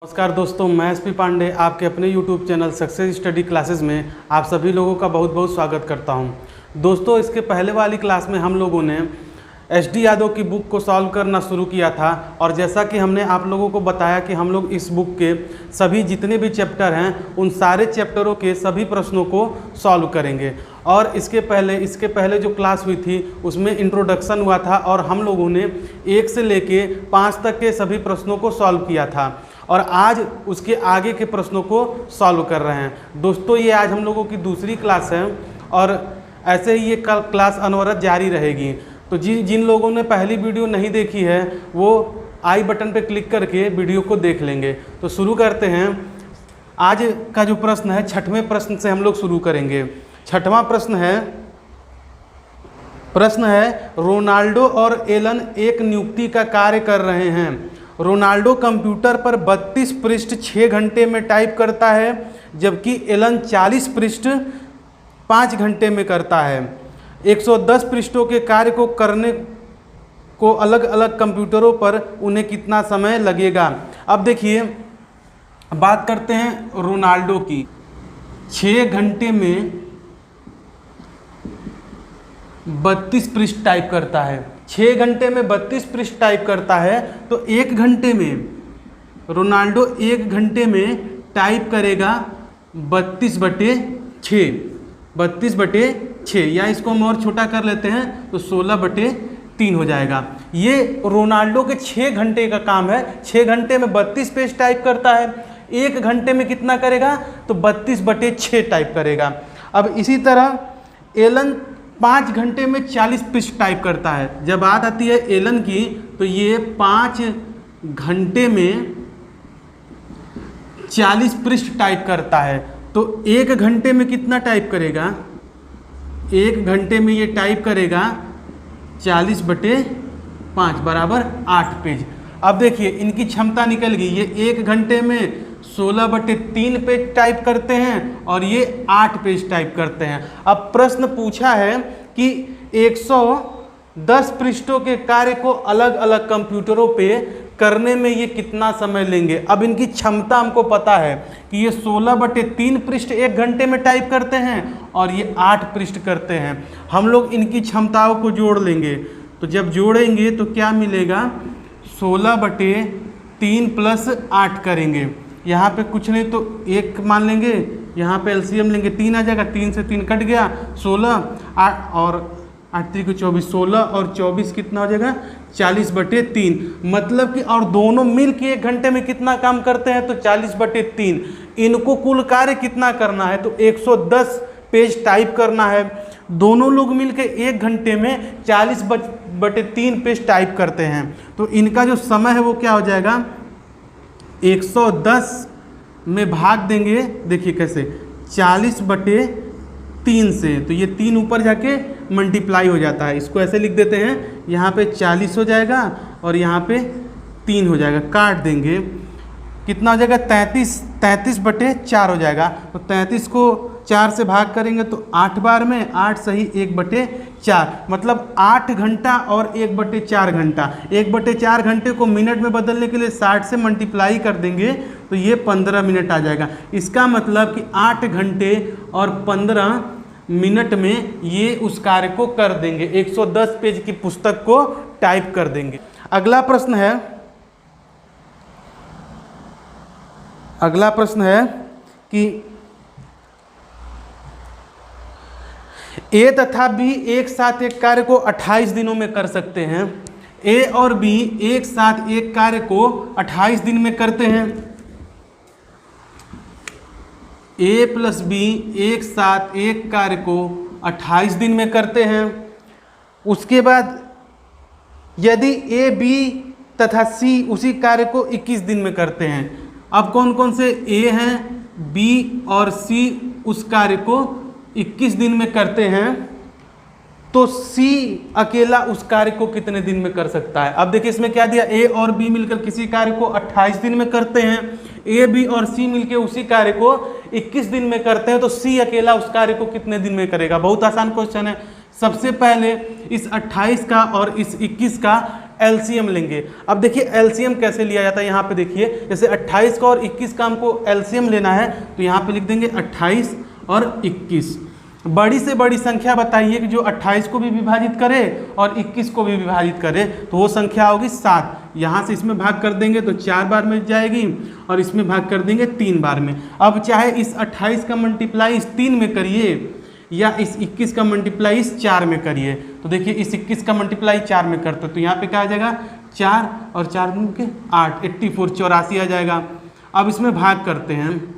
नमस्कार दोस्तों, मैं एसपी पांडे आपके अपने YouTube channel success study classes में आप सभी लोगों का बहुत बहुत स्वागत करता हूं। दोस्तों, इसके पहले वाली क्लास में हम लोगों ने एच.डी. यादव की बुक को सॉल्व करना शुरू किया था और जैसा कि हमने आप लोगों को बताया कि हम लोग इस बुक के सभी जितने भी चैप्टर हैं उन सारे चैप्टरों के सभी प्रश्नों को सॉल्व करेंगे। और इसके पहले जो क्लास हुई थी उसमें इंट्रोडक्शन हुआ था और हम लोगों ने 1 से लेके 5 तक के सभी प्रश्नों को सॉल्व किया था और आज उसके आगे के प्रश्नों को सॉल्व कर रहे हैं। दोस्तों, ये आज हम लोगों की दूसरी क्लास है और ऐसे ही ये कल क्लास अनवरत जारी रहेगी। तो जिन लोगों ने पहली वीडियो नहीं देखी है वो आई बटन पर क्लिक करके वीडियो को देख लेंगे। तो शुरू करते हैं। आज का जो प्रश्न है 6वें प्रश्न से हम लोग शुरू करेंगे। 6वां प्रश्न है रोनाल्डो और एलन एक नियुक्ति का कार्य कर रहे हैं। रोनाल्डो कंप्यूटर पर 32 पृष्ठ 6 घंटे में टाइप करता है जबकि एलन 40 पृष्ठ 5 घंटे में करता है। 110 पृष्ठों के कार्य को करने को अलग अलग कंप्यूटरों पर उन्हें कितना समय लगेगा। अब देखिए, बात करते हैं रोनाल्डो की। 6 घंटे में 32 पृष्ठ टाइप करता है। 6 घंटे में 32 पृष्ठ टाइप करता है तो 1 घंटे में रोनाल्डो 1 घंटे में टाइप करेगा 32/6। 32/6 या इसको हम और छोटा कर लेते हैं तो 16/3 हो जाएगा। ये रोनाल्डो के 6 घंटे का काम है। 6 घंटे में 32 पेज टाइप करता है। 1 घंटे में कितना करेगा तो 32/6 टाइप करेगा। अब इसी तरह एलन 5 घंटे में 40 पृष्ठ टाइप करता है। जब बात आती है एलन की तो ये 5 घंटे में 40 पृष्ठ टाइप करता है। तो 1 घंटे में कितना टाइप करेगा? 1 घंटे में ये टाइप करेगा 40/5 बराबर 8 पेज। अब देखिए, इनकी क्षमता निकल गई। ये 1 घंटे में 16/3 पेज टाइप करते हैं और ये 8 पेज टाइप करते हैं। अब प्रश्न पूछा है कि 110 पृष्ठों के कार्य को अलग अलग कंप्यूटरों पे करने में ये कितना समय लेंगे। अब इनकी क्षमता हमको पता है कि ये 16/3 पृष्ठ 1 घंटे में टाइप करते हैं और ये 8 पृष्ठ करते हैं। हम लोग इनकी क्षमताओं को जोड़ लेंगे। तो जब जोड़ेंगे तो क्या मिलेगा? 16/3 + 8 करेंगे। यहाँ पे कुछ नहीं तो 1 मान लेंगे, यहाँ पे एलसीएम लेंगे 3 आ जाएगा। 3 से 3 कट गया, 16 और 8 3 = 24। 16 और 24 कितना हो जाएगा? 40/3। मतलब कि और दोनों मिल के 1 घंटे में कितना काम करते हैं तो 40/3। इनको कुल कार्य कितना करना है तो 110 पेज टाइप करना है। दोनों लोग मिल के 1 घंटे में 40/3 पेज टाइप करते हैं। तो इनका जो समय है वो क्या हो जाएगा? 110 में भाग देंगे। देखिए कैसे, 40/3 से तो ये 3 ऊपर जाके मल्टीप्लाई हो जाता है। इसको ऐसे लिख देते हैं, यहाँ पे 40 हो जाएगा और यहाँ पे 3 हो जाएगा। काट देंगे, कितना हो जाएगा? 33/4 हो जाएगा। तो 33 को 4 से भाग करेंगे तो 8 बार में 8 सही 1/4, मतलब 8 घंटा और 1/4 घंटा। 1/4 घंटे को मिनट में बदलने के लिए 60 से मल्टीप्लाई कर देंगे तो ये 15 मिनट आ जाएगा। इसका मतलब कि 8 घंटे और 15 मिनट में ये उस कार्य को कर देंगे। 110 पेज की पुस्तक को टाइप कर देंगे। अगला प्रश्न है कि ए तथा बी एक साथ एक कार्य को 28 दिनों में कर सकते हैं। ए और बी एक साथ एक कार्य को 28 दिन में करते हैं। ए + बी एक साथ एक कार्य को 28 दिन में करते हैं। उसके बाद यदि ए, बी तथा सी उसी कार्य को 21 दिन में करते हैं। अब कौन कौन से ए हैं, बी और सी उस कार्य को 21 दिन में करते हैं तो सी अकेला उस कार्य को कितने दिन में कर सकता है? अब देखिए, इसमें क्या दिया? ए और बी मिलकर किसी कार्य को 28 दिन में करते हैं। ए, बी और सी मिलकर उसी कार्य को 21 दिन में करते हैं तो सी अकेला उस कार्य को कितने दिन में करेगा? बहुत आसान क्वेश्चन है। सबसे पहले इस 28 का और इस 21 का एलसीएम लेंगे। अब देखिए एलसीएम कैसे लिया जाता है, यहाँ पे देखिए जैसे 28 का और 21 का हमको एलसीएम लेना है तो यहाँ पे लिख देंगे 28 और 21। बड़ी से बड़ी संख्या बताइए कि जो 28 को भी विभाजित करे और 21 को भी विभाजित करे, तो वो संख्या होगी 7। यहाँ से इसमें भाग कर देंगे तो 4 बार में जाएगी और इसमें भाग कर देंगे 3 बार में। अब चाहे इस 28 का मल्टीप्लाई इस 3 में करिए या इस 21 का मल्टीप्लाई इस 4 में करिए, तो देखिए इस 21 का मल्टीप्लाई 4 में करते तो यहाँ पे क्या आ जाएगा 4 और 4 के 8, 84 84 आ जाएगा। अब इसमें भाग करते हैं,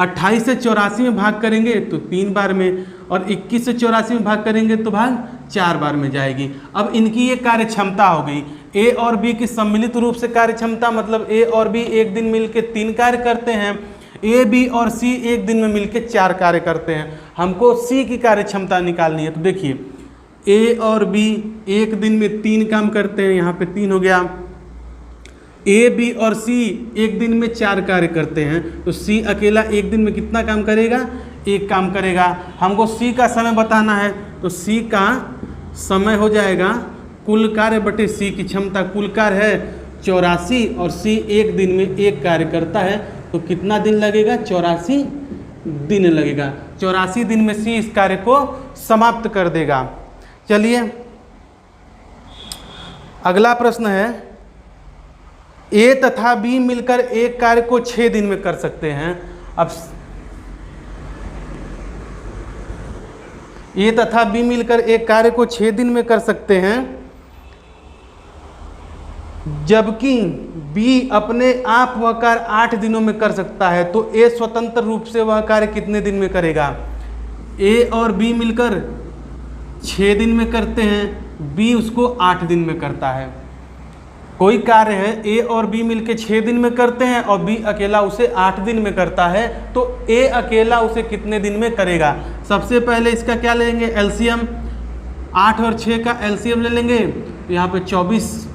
28 से 84 में भाग करेंगे तो 3 बार में और 21 से 84 में भाग करेंगे तो भाग 4 बार में जाएगी। अब इनकी ये कार्य क्षमता हो गई। ए और बी की सम्मिलित रूप से कार्य क्षमता मतलब ए और बी एक दिन मिलकर 3 कार्य करते हैं, ए बी और सी एक दिन में मिलकर 4 कार्य करते हैं। हमको सी की कार्य क्षमता निकालनी है, तो देखिए ए और बी एक दिन में 3 काम करते हैं, यहाँ पे 3 हो गया। ए बी और सी एक दिन में 4 कार्य करते हैं, तो सी अकेला एक दिन में कितना काम करेगा, 1 काम करेगा। हमको सी का समय बताना है, तो सी का समय हो जाएगा कुल कार्य बटे सी की क्षमता। कुल कार्य है 84 और सी एक दिन में 1 कार्य करता है, तो कितना दिन लगेगा, 84 दिन लगेगा। 84 दिन में सी इस कार्य को समाप्त कर देगा। चलिए अगला प्रश्न है, ए तथा बी मिलकर एक कार्य को 6 दिन में कर सकते हैं। अब ए तथा बी मिलकर एक कार्य को 6 दिन में कर सकते हैं, जबकि बी अपने आप वह कार्य 8 दिनों में कर सकता है, तो ए स्वतंत्र रूप से वह कार्य कितने दिन में करेगा। ए और बी मिलकर 6 दिन में करते हैं, बी उसको 8 दिन में करता है। कोई कार्य है ए और बी मिलके 6 दिन में करते हैं और बी अकेला उसे 8 दिन में करता है, तो ए अकेला उसे कितने दिन में करेगा। सबसे पहले इसका क्या लेंगे, एलसीएम। 8 और 6 का एलसीएम ले लेंगे, तो यहाँ पे 24,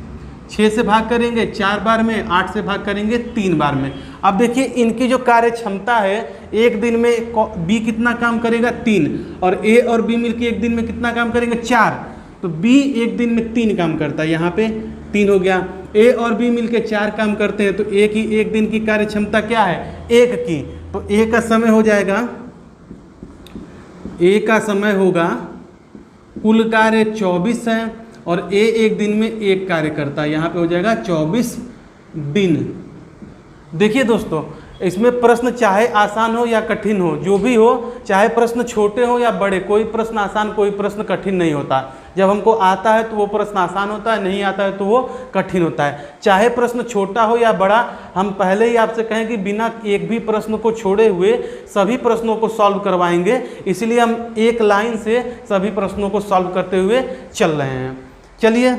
6 से भाग करेंगे 4 बार में, 8 से भाग करेंगे 3 बार में। अब देखिए इनकी जो कार्य क्षमता है, एक दिन में बी कितना काम करेगा 3, और ए और बी मिलके एक दिन में कितना काम करेंगे 4, तो बी एक दिन में 3 काम करता है, यहाँ पे 3 हो गया। ए और बी मिलके 4 काम करते हैं, तो ए की एक दिन की कार्य क्षमता क्या है, 1 की, तो ए का समय हो जाएगा, ए का समय होगा, कुल कार्य 24 है और ए एक दिन में 1 कार्य करता है, यहाँ पे हो जाएगा 24 दिन। देखिए दोस्तों, इसमें प्रश्न चाहे आसान हो या कठिन हो, जो भी हो, चाहे प्रश्न छोटे हो या बड़े, कोई प्रश्न आसान कोई प्रश्न कठिन नहीं होता। जब हमको आता है तो वो प्रश्न आसान होता है, नहीं आता है तो वो कठिन होता है। चाहे प्रश्न छोटा हो या बड़ा, हम पहले ही आपसे कहें कि बिना एक भी प्रश्न को छोड़े हुए सभी प्रश्नों को सॉल्व करवाएंगे, इसलिए हम एक लाइन से सभी प्रश्नों को सॉल्व करते हुए चल रहे हैं। चलिए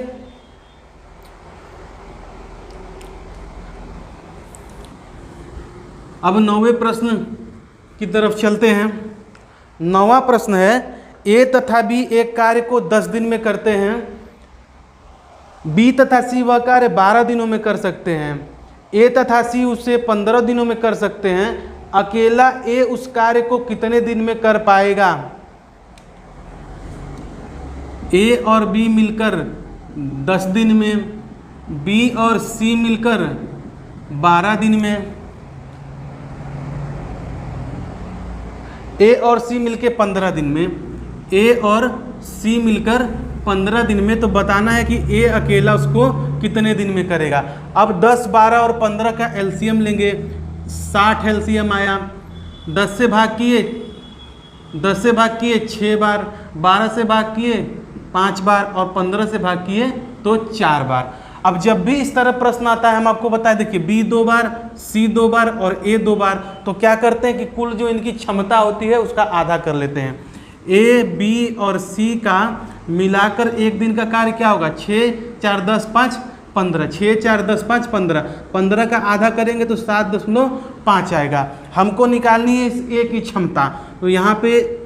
अब 9वें प्रश्न की तरफ चलते हैं। 9वां प्रश्न है, ए तथा बी एक कार्य को 10 दिन में करते हैं, बी तथा सी वह कार्य 12 दिनों में कर सकते हैं, ए तथा सी उसे 15 दिनों में कर सकते हैं, अकेला ए उस कार्य को कितने दिन में कर पाएगा। ए और बी मिलकर 10 दिन में, बी और सी मिलकर 12 दिन में, ए और सी मिलकर 15 दिन में, ए और सी मिलकर 15 दिन में, तो बताना है कि ए अकेला उसको कितने दिन में करेगा। अब 10, 12 और 15 का एलसीएम लेंगे, 60 एलसीएम आया। 10 से भाग किए 6 बार, 12 से भाग किए 5 बार और 15 से भाग किए तो 4 बार। अब जब भी इस तरह प्रश्न आता है, हम आपको बताएं, देखिए बी 2 बार, सी 2 बार और ए 2 बार, तो क्या करते हैं कि कुल जो इनकी क्षमता होती है उसका आधा कर लेते हैं। ए, बी और सी का मिलाकर एक दिन का कार्य क्या होगा, 6, 4, 10, 5, 15, 6, 4, 10, 5, 15, 15 का आधा करेंगे तो 7.5 आएगा। हमको निकालनी है इस ए की क्षमता, तो यहाँ पे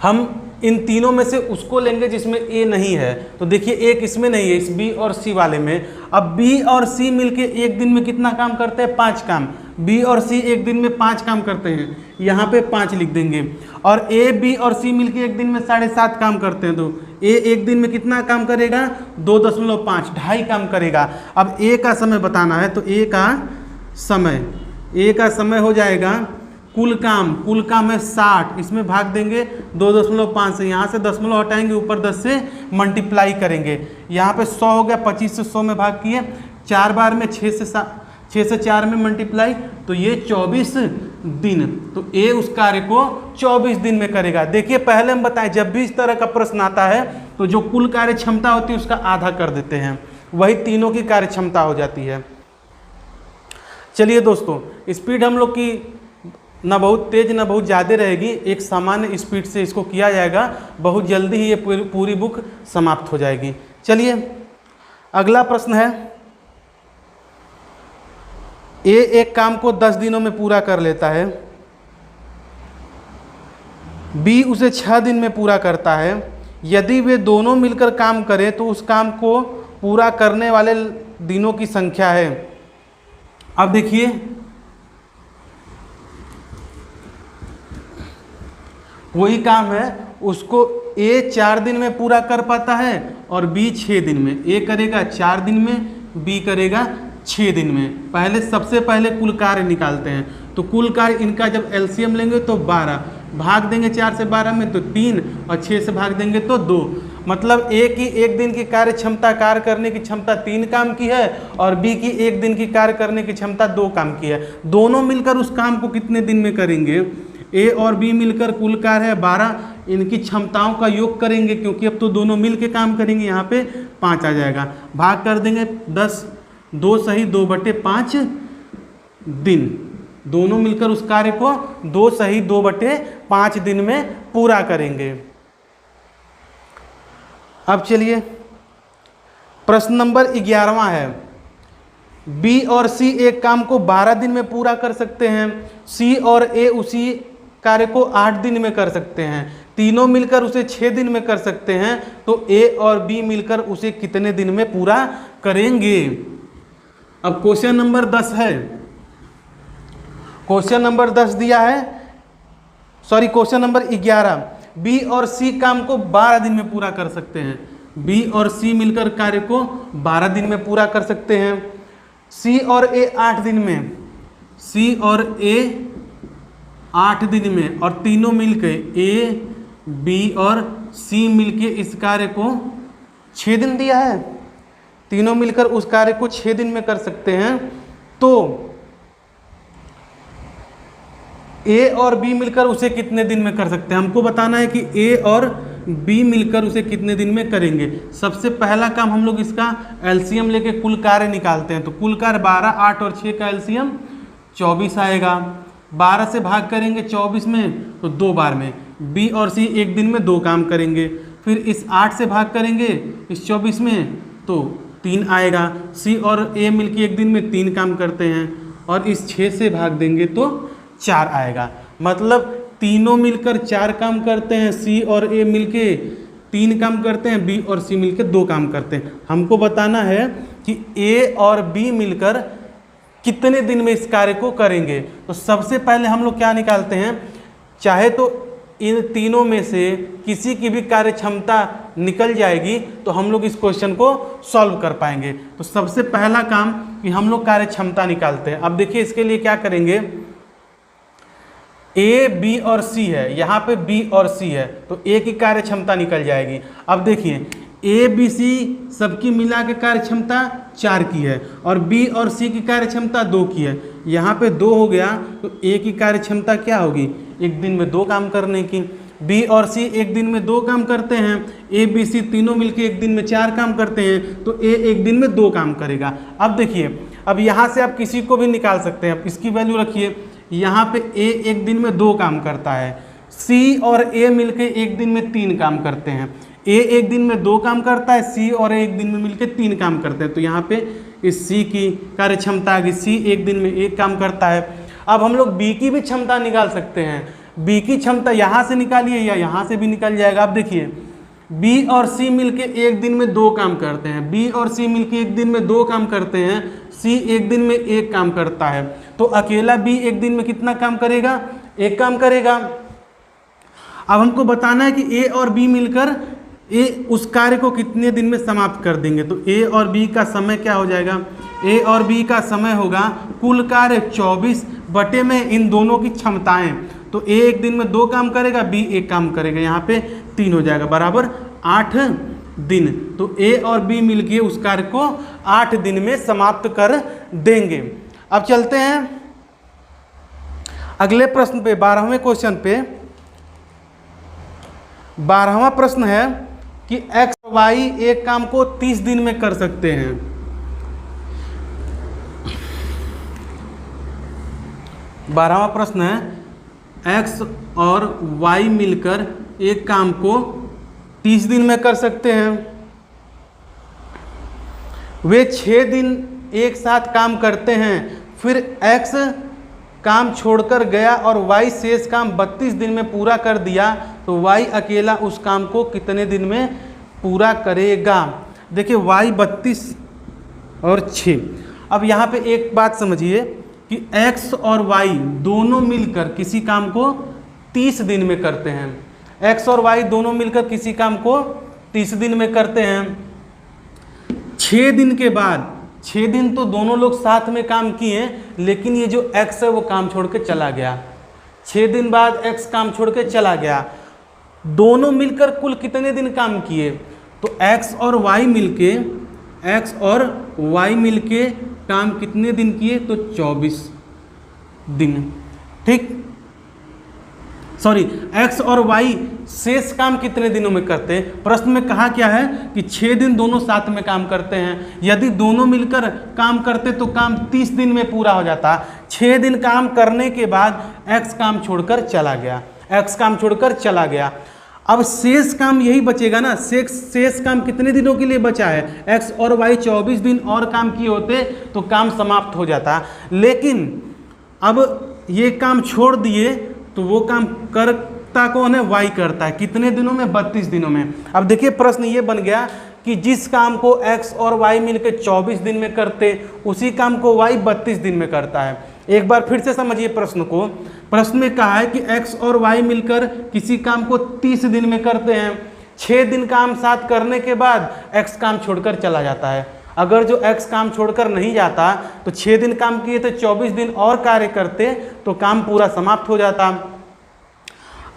हम इन तीनों में से उसको लेंगे जिसमें ए नहीं है। तो देखिए एक इसमें नहीं है, इस बी और सी वाले में। अब बी और सी मिलके एक दिन में कितना काम करते हैं, 5 काम। बी और सी एक दिन में 5 काम करते हैं, यहाँ पे 5 लिख देंगे। और ए, बी और सी मिलके एक दिन में 7.5 काम करते हैं, तो ए एक दिन में कितना काम करेगा? 2.5, 2.5 काम करेगा। अब ए का समय बताना है, तो ए का समय हो जाएगा कुल काम है 60, इसमें भाग देंगे 2.5 से, यहाँ से दशमलव हटाएंगे, ऊपर 10 से मल्टीप्लाई करेंगे। यहाँ पे 100 हो गया, 25 से 100 में भाग किए, 4 बार में 6 से 4 में मल्टीप्लाई, तो ये 24 दिन। तो ए उस कार्य को 24 दिन में करेगा। देखिए पहले हम बताएं, जब भी इस तरह का प्रश्न आता है तो जो कुल कार्य क्षमता होती है उसका आधा कर देते हैं, वही तीनों की कार्य क्षमता हो जाती है। चलिए दोस्तों, स्पीड हम लोग की ना बहुत तेज ना बहुत ज़्यादा रहेगी, एक सामान्य स्पीड से इसको किया जाएगा, बहुत जल्दी ही ये पूरी बुक समाप्त हो जाएगी। चलिए अगला प्रश्न है, ए एक काम को 10 दिनों में पूरा कर लेता है, बी उसे 6 दिन में पूरा करता है। यदि वे दोनों मिलकर काम करें तो उस काम को पूरा करने वाले दिनों की संख्या है। अब देखिए, वही काम है, उसको ए 4 दिन में पूरा कर पाता है और बी 6 दिन में। ए करेगा 4 दिन में, बी करेगा 6 दिन में। सबसे पहले कुल कार्य निकालते हैं, तो कुल कार्य इनका जब एलसीएम लेंगे तो 12, भाग देंगे 4 से 12 में तो 3, और 6 से भाग देंगे तो 2। मतलब ए की एक दिन की कार्य क्षमता, कार्य करने की क्षमता 3 काम की है, और बी की एक दिन की कार्य करने की क्षमता 2 काम की है। दोनों मिलकर उस काम को कितने दिन में करेंगे? ए और बी मिलकर कुल कार्य है 12, इनकी क्षमताओं का योग करेंगे, क्योंकि अब तो दोनों मिल के काम करेंगे, यहाँ पे 5 आ जाएगा, भाग कर देंगे 10, 2 सही 2/5 दिन। दोनों मिलकर उस कार्य को 2 सही 2/5 दिन में पूरा करेंगे। अब चलिए प्रश्न नंबर 11वां है, बी और सी एक काम को 12 दिन में पूरा कर सकते हैं, सी और ए उसी कार्य को 8 दिन में कर सकते हैं, तीनों मिलकर उसे 6 दिन में कर सकते हैं, तो ए और बी मिलकर उसे कितने दिन में पूरा करेंगे? अब क्वेश्चन नंबर 10 है, क्वेश्चन नंबर 10 दिया है, सॉरी क्वेश्चन नंबर 11, बी और सी काम को 12 दिन में पूरा कर सकते हैं। बी और सी मिलकर कार्य को 12 दिन में पूरा कर सकते हैं, सी और ए 8 दिन में, सी और ए 8 दिन में, और तीनों मिलके ए, बी और सी मिलके इस कार्य को 6 दिन दिया है, तीनों मिलकर उस कार्य को 6 दिन में कर सकते हैं। तो ए और बी मिलकर उसे कितने दिन में कर सकते हैं? हमको बताना है कि ए और बी मिलकर उसे कितने दिन में करेंगे। सबसे पहला काम हम लोग इसका एलसीएम लेके कुल कार्य निकालते हैं, तो कुल कार्य 12, 8 और 6 का एलसीएम 24 आएगा। 12 से भाग करेंगे 24 में तो 2 बार में, बी और सी एक दिन में 2 काम करेंगे। फिर इस 8 से भाग करेंगे इस 24 में तो 3 आएगा। सी और ए मिलके एक दिन में 3 काम करते हैं, और इस 6 से भाग देंगे तो 4 आएगा। मतलब तीनों मिलकर 4 काम करते हैं, सी और ए मिलके 3 काम करते हैं, बी और सी मिलकर 2 काम करते हैं। हमको बताना है कि ए और बी मिलकर कितने दिन में इस कार्य को करेंगे। तो सबसे पहले हम लोग क्या निकालते हैं, चाहे तो इन तीनों में से किसी की भी कार्य क्षमता निकल जाएगी तो हम लोग इस क्वेश्चन को सॉल्व कर पाएंगे। तो सबसे पहला काम कि हम लोग कार्य क्षमता निकालते हैं। अब देखिए इसके लिए क्या करेंगे, ए, बी और सी है, यहाँ पे बी और सी है, तो ए की कार्य क्षमता निकल जाएगी। अब देखिए ए, बी, सी सबकी मिला के कार्य क्षमता 4 की है, और बी और सी की कार्य क्षमता 2 की है। यहाँ पे 2 हो गया, तो ए की कार्य क्षमता क्या होगी? एक दिन में 2 काम करने की। बी और सी एक दिन में 2 काम करते हैं, ए, बी, सी तीनों मिलके एक दिन में 4 काम करते हैं, तो ए एक दिन में 2 काम करेगा। अब देखिए, अब यहाँ से आप किसी को भी निकाल सकते हैं। अब इसकी वैल्यू रखिए, यहाँ पे ए एक दिन में 2 काम करता है, सी और ए मिलके एक दिन में 3 काम करते हैं, ए एक दिन में 2 काम करता है, सी और ए एक दिन में मिलके 3 काम करते हैं। तो यहाँ पे इस सी की कार्य क्षमता आ गई, सी एक दिन में 1 काम करता है। अब हम लोग बी की भी क्षमता निकाल सकते हैं। बी की क्षमता यहाँ से निकालिए या यहाँ से भी निकल जाएगा। अब देखिए बी और सी मिलके एक दिन में 2 काम करते हैं, बी और सी मिलके एक दिन में 2 काम करते हैं, सी एक दिन में 1 काम करता है। तो अकेला बी एक दिन में कितना काम करेगा, एक काम करेगा। अब हमको बताना है कि ए और बी मिलकर ए उस कार्य को कितने दिन में समाप्त कर देंगे। तो ए और बी का समय क्या हो जाएगा, ए और बी का समय होगा कुल कार्य 24 बटे में इन दोनों की क्षमताएं। तो ए एक दिन में 2 काम करेगा, बी 1 काम करेगा, यहाँ पे 3 हो जाएगा बराबर 8 दिन। तो ए और बी मिलके उस कार्य को 8 दिन में समाप्त कर देंगे। अब चलते हैं अगले प्रश्न पे, 12वें क्वेश्चन पे। 12वां प्रश्न है कि एक्स वाई एक काम को 30 दिन में कर सकते हैं। बारहवां प्रश्न है एक्स और वाई मिलकर एक काम को 30 दिन में कर सकते हैं। वे 6 दिन एक साथ काम करते हैं, फिर एक्स काम छोड़कर गया और वाई शेष काम 32 दिन में पूरा कर दिया, तो वाई अकेला उस काम को कितने दिन में पूरा करेगा। देखिए वाई 32 और 6। अब यहाँ पे एक बात समझिए कि एक्स और वाई दोनों मिलकर किसी काम को 30 दिन में करते हैं। एक्स और वाई दोनों मिलकर किसी काम को 30 दिन में करते हैं। 6 दिन के बाद, 6 दिन तो दोनों लोग साथ में काम किए, लेकिन ये जो एक्स है वो काम छोड़ के चला गया। 6 दिन बाद एक्स काम छोड़ के चला गया। दोनों मिलकर कुल कितने दिन काम किए, तो एक्स और वाई मिलके काम कितने दिन किए, तो 24 दिन। ठीक, सॉरी, एक्स और वाई शेष काम कितने दिनों में करते हैं। प्रश्न में कहा क्या है कि 6 दिन दोनों साथ में काम करते हैं। यदि दोनों मिलकर काम करते तो काम 30 दिन में पूरा हो जाता। 6 दिन काम करने के बाद एक्स काम छोड़कर चला गया। अब शेष काम यही बचेगा ना। शेष काम कितने दिनों के लिए बचा है, एक्स और वाई 24 दिन और काम किए होते तो काम समाप्त हो जाता। लेकिन अब ये काम छोड़ दिए तो वो काम करता कौन है, वाई करता है। कितने दिनों में, 32 दिनों में। अब देखिए प्रश्न ये बन गया कि जिस काम को एक्स और वाई मिलकर 24 दिन में करते, उसी काम को वाई 32 दिन में करता है। एक बार फिर से समझिए प्रश्न को। प्रश्न में कहा है कि एक्स और वाई मिलकर किसी काम को 30 दिन में करते हैं। 6 दिन काम साथ करने के बाद एक्स काम छोड़कर चला जाता है। अगर जो एक्स काम छोड़कर नहीं जाता तो 6 दिन काम किए तो 24 दिन और कार्य करते तो काम पूरा समाप्त हो जाता।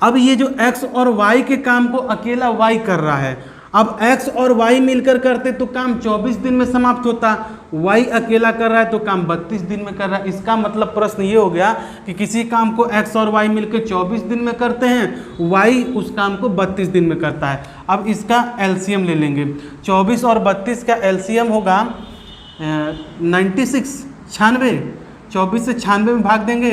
अब ये जो एक्स और वाई के काम को अकेला वाई कर रहा है। अब एक्स और वाई मिलकर करते तो काम 24 दिन में समाप्त होता। वाई अकेला कर रहा है तो काम 32 दिन में कर रहा है। इसका मतलब प्रश्न ये हो गया कि किसी काम को एक्स और वाई मिलकर 24 दिन में करते हैं, वाई उस काम को 32 दिन में करता है। अब इसका एलसीएम ले लेंगे। 24 और 32 का एलसीएम होगा 96, 96। 24 से 96 में भाग देंगे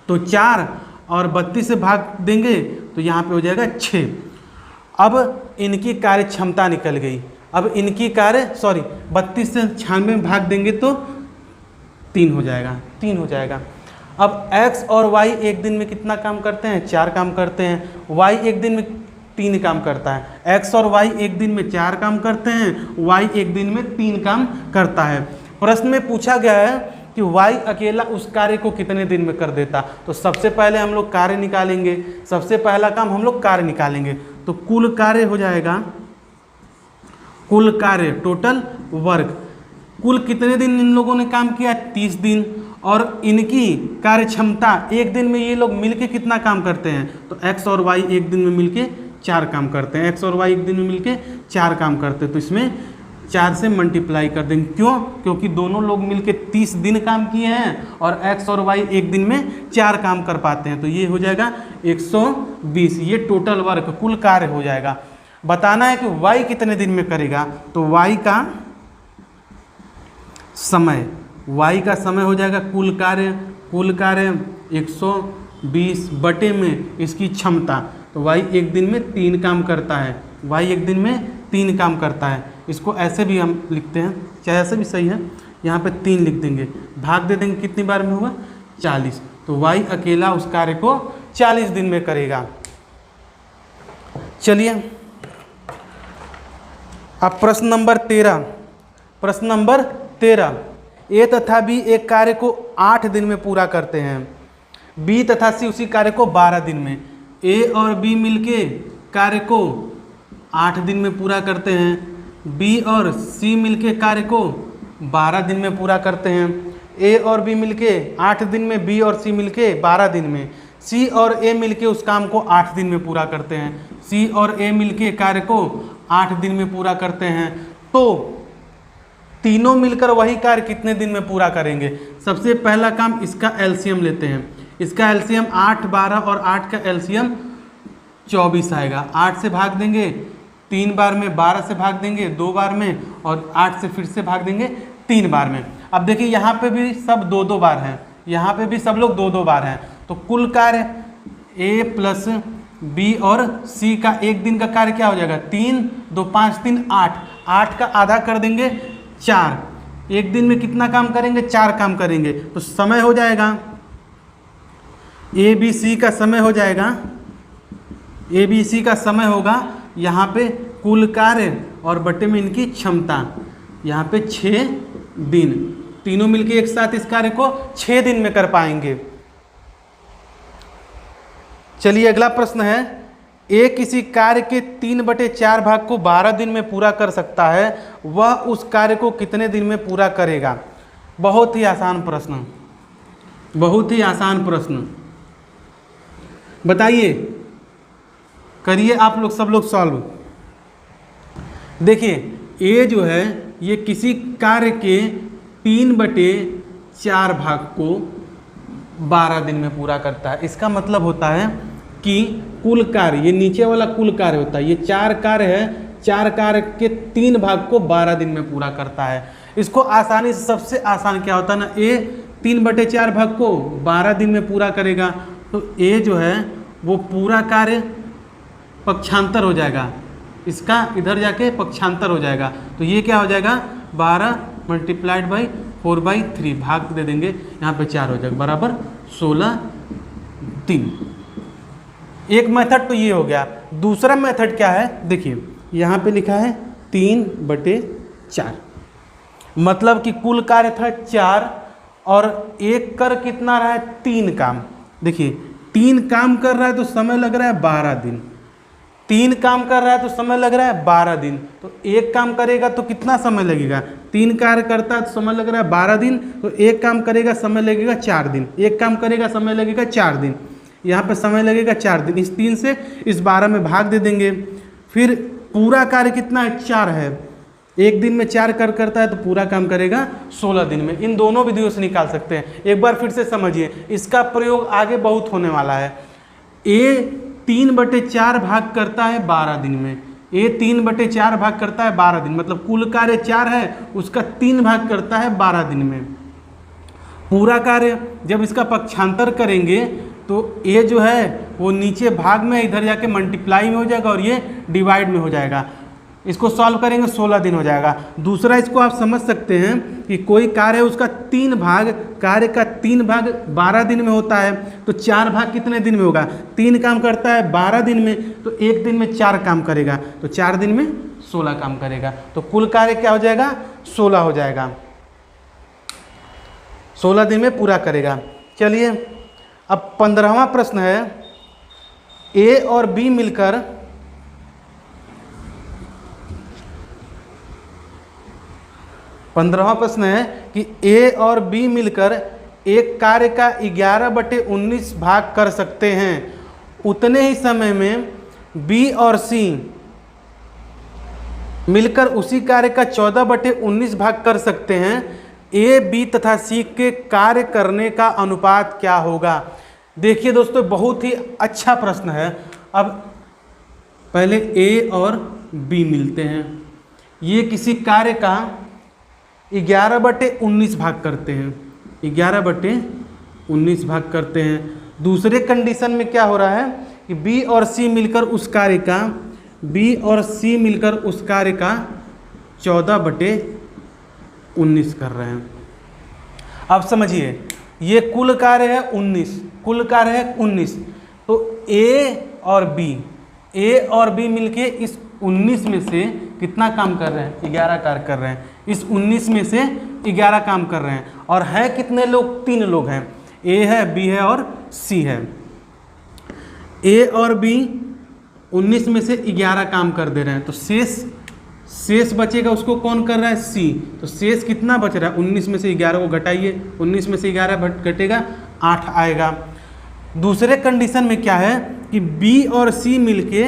तो 4, और 32 से भाग देंगे तो यहाँ पे हो जाएगा 6। अब इनकी कार्य क्षमता निकल गई। अब इनकी कार्य 32 से 96 में भाग देंगे तो 3 हो जाएगा। अब x और y एक दिन में कितना काम करते हैं, 4 काम करते हैं। y एक दिन में 3 काम करता है। x और y एक दिन में 4 काम करते हैं, y एक दिन में 3 काम करता है। प्रश्न में पूछा गया है कि y अकेला उस कार्य को कितने दिन में कर देता। तो सबसे पहले हम लोग कार्य निकालेंगे। सबसे पहला काम हम लोग कार्य निकालेंगे। तो कुल कार्य हो जाएगा, कुल कार्य टोटल वर्क। कुल कितने दिन इन लोगों ने काम किया, 30 दिन। और इनकी कार्य क्षमता, एक दिन में ये लोग मिलके कितना काम करते हैं, तो x और y एक दिन में मिलके 4 काम करते हैं। x और y एक दिन में मिलके 4 काम करते हैं। तो इसमें 4 से मल्टीप्लाई कर देंगे। क्यों? क्योंकि दोनों लोग मिलके 30 दिन काम किए हैं और x और y एक दिन में 4 काम कर पाते हैं। तो ये हो जाएगा 120। ये टोटल वर्क, कुल कार्य हो जाएगा। बताना है कि y कितने दिन में करेगा, तो y का समय हो जाएगा कुल कार्य 120 बटे में इसकी क्षमता। तो y एक दिन में 3 काम करता है। y एक दिन में 3 काम करता है। इसको ऐसे भी हम लिखते हैं, चाहे ऐसे भी सही है। यहाँ पे 3 लिख देंगे, भाग दे देंगे, कितनी बार में होगा, 40। तो y अकेला उस कार्य को 40 दिन में करेगा। चलिए अब प्रश्न नंबर 13। ए तथा बी एक कार्य को 8 दिन में पूरा करते हैं, बी तथा सी उसी कार्य को 12 दिन में। ए और बी मिलके कार्य को 8 दिन में पूरा करते हैं, बी और सी मिलके कार्य को 12 दिन में पूरा करते हैं। ए और बी मिलके 8 दिन में, बी और सी मिलके 12 दिन में। सी और ए मिलके उस काम को 8 दिन में पूरा करते हैं, सी और ए मिलके कार्य को 8 दिन में पूरा करते हैं। तो तीनों मिलकर वही कार्य कितने दिन में पूरा करेंगे? सबसे पहला काम इसका एलसीएम लेते हैं। इसका एलसीएम 8, 12 और 8 का एलसीएम 24 आएगा। 8 से भाग देंगे 3 बार में, 12 से भाग देंगे 2 बार में और 8 से फिर से भाग देंगे 3 बार में। अब देखिए यहाँ पे भी सब 2-2 बार हैं, यहाँ पे भी सब लोग 2-2 बार हैं। तो कुल कार्य ए प्लस बी और सी का एक दिन का कार्य क्या हो जाएगा? 3, 2, 5, 3, 8। 8 का आधा कर देंगे 4। एक दिन में कितना काम करेंगे? 4 काम करेंगे। तो समय हो जाएगा ए बी सी का समय हो जाएगा, ए बी सी का समय होगा यहाँ पे कुल कार्य और बटे में इनकी क्षमता, यहाँ पे 6 दिन। तीनों मिलके एक साथ इस कार्य को 6 दिन में कर पाएंगे। चलिए अगला प्रश्न है, ए किसी कार्य के 3/4 भाग को 12 दिन में पूरा कर सकता है, वह उस कार्य को कितने दिन में पूरा करेगा? बहुत ही आसान प्रश्न, बहुत ही आसान प्रश्न। बताइए, करिए आप लोग, सब लोग सॉल्व। देखिए ए जो है ये किसी कार्य के 3/4 भाग को 12 दिन में पूरा करता है। इसका मतलब होता है कि कुल कार्य, ये नीचे वाला कुल कार्य होता है, ये 4 कार्य है, 4 कार्य के 3 भाग को 12 दिन में पूरा करता है। इसको आसानी से, सबसे आसान क्या होता है ना, ए 3/4 भाग को 12 दिन में पूरा करेगा। तो ए जो है वो पूरा कार्य पक्षांतर हो जाएगा, इसका इधर जाके पक्षांतर हो जाएगा। तो ये क्या हो जाएगा? 12 मल्टीप्लाइड बाई 4/3, भाग दे देंगे, यहाँ पे 4 हो जाएगा, बराबर 16 दिन। एक मेथड तो ये हो गया। दूसरा मेथड क्या है? देखिए यहाँ पे लिखा है 3/4, मतलब कि कुल कार्य था 4 और एक कर कितना रहा है? 3 काम। देखिए 3 काम कर रहा है तो समय लग रहा है 12 दिन, 3 काम कर रहा है तो समय लग रहा है 12 दिन। तो एक काम करेगा तो कितना समय लगेगा? 3 कार्य करता है तो समय लग रहा है 12 दिन, तो एक काम करेगा समय लगेगा 4 दिन, एक काम करेगा समय लगेगा 4 दिन, यहाँ पे समय लगेगा 4 दिन। इस 3 से इस 12 में भाग दे देंगे। फिर पूरा कार्य कितना है? 4 है, एक दिन में 4 कार्य करता है तो पूरा काम करेगा 16 दिन में। इन दोनों विधियों से निकाल सकते हैं। एक बार फिर से समझिए, इसका प्रयोग आगे बहुत होने वाला है। ए 3/4 भाग करता है 12 दिन में, ए 3/4 भाग करता है 12 दिन, मतलब कुल कार्य 4 है, उसका 3 भाग करता है 12 दिन में। पूरा कार्य जब इसका पक्षांतर करेंगे तो ए जो है वो नीचे भाग में, इधर जाके मल्टीप्लाई में हो जाएगा और ये डिवाइड में हो जाएगा। इसको सॉल्व करेंगे 16 दिन हो जाएगा। दूसरा इसको आप समझ सकते हैं कि कोई कार्य है उसका 3 भाग, कार्य का 3 भाग 12 दिन में होता है, तो 4 भाग कितने दिन में होगा? 3 काम करता है 12 दिन में, तो एक दिन में 4 काम करेगा, तो 4 दिन में 16 काम करेगा। तो कुल कार्य क्या हो जाएगा? 16 हो जाएगा, 16 दिन में पूरा करेगा। चलिए अब 15वां प्रश्न है, ए और बी मिलकर 15वां प्रश्न है कि ए और बी मिलकर एक कार्य का 11/19 भाग कर सकते हैं। उतने ही समय में बी और सी मिलकर उसी कार्य का 14/19 भाग कर सकते हैं। ए, बी तथा सी के कार्य करने का अनुपात क्या होगा? देखिए दोस्तों, बहुत ही अच्छा प्रश्न है। अब पहले ए और बी मिलते हैं, ये किसी कार्य का 11/19 भाग करते हैं, 11/19 भाग करते हैं। दूसरे कंडीशन में क्या हो रहा है कि बी और सी मिलकर उस कार्य का, बी और सी मिलकर उस कार्य का 14/19 कर रहे हैं। अब समझिए, ये कुल कार्य है 19, कुल कार्य है 19, तो ए और बी मिलके इस 19 में से कितना काम कर रहे हैं? 11 कार्य कर रहे हैं। इस 19 में से 11 काम कर रहे हैं। और है कितने लोग? 3 लोग हैं, ए है, बी है और सी है। ए और बी 19 में से 11 काम कर दे रहे हैं, तो शेष बचेगा, उसको कौन कर रहा है? सी। तो शेष कितना बच रहा है? 19 में से 11 को घटाइए, 19 में से 11 घटेगा 8 आएगा। दूसरे कंडीशन में क्या है कि बी और सी मिलके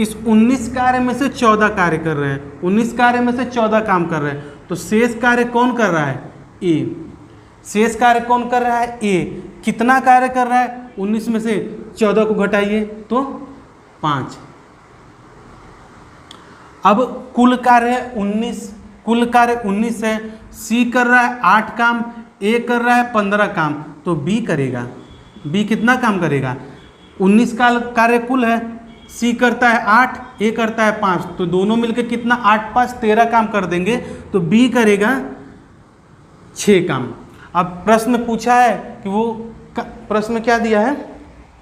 इस 19 कार्य में से 14 कार्य कर रहे हैं, 19 कार्य में से 14 काम कर रहे हैं, तो शेष कार्य कौन कर रहा है? ए। शेष कार्य कौन कर रहा है? ए। कितना कार्य कर रहा है? 19 में से 14 को घटाइए तो 5। अब कुल कार्य है 19, कुल कार्य 19 है। सी कर रहा है 8 काम, ए कर रहा है 15 काम, तो बी करेगा। बी कितना काम करेगा? 19 का कार्य कुल है, सी करता है 8, ए करता है 5, तो दोनों मिलकर कितना? 8 5 13 काम कर देंगे, तो बी करेगा 6 काम। अब प्रश्न पूछा है कि वो प्रश्न क्या दिया है?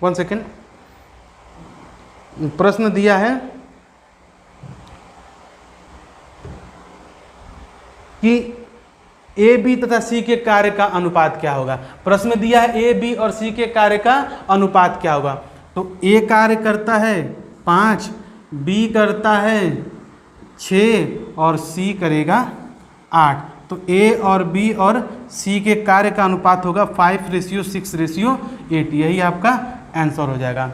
1 सेकेंड। प्रश्न दिया है कि ए बी तथा सी के कार्य का अनुपात क्या होगा। प्रश्न दिया है ए बी और सी के कार्य का अनुपात क्या होगा। तो ए कार्य करता है 5, बी करता है 6 और सी करेगा 8। तो ए और बी और सी के कार्य का अनुपात होगा 5:6:8। यही आपका आंसर हो जाएगा।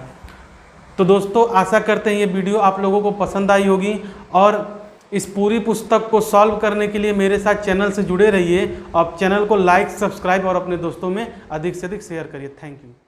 तो दोस्तों आशा करते हैं ये वीडियो आप लोगों को पसंद आई होगी, और इस पूरी पुस्तक को सॉल्व करने के लिए मेरे साथ चैनल से जुड़े रहिए। आप चैनल को लाइक, सब्सक्राइब और अपने दोस्तों में अधिक से अधिक शेयर करिए। Thank you.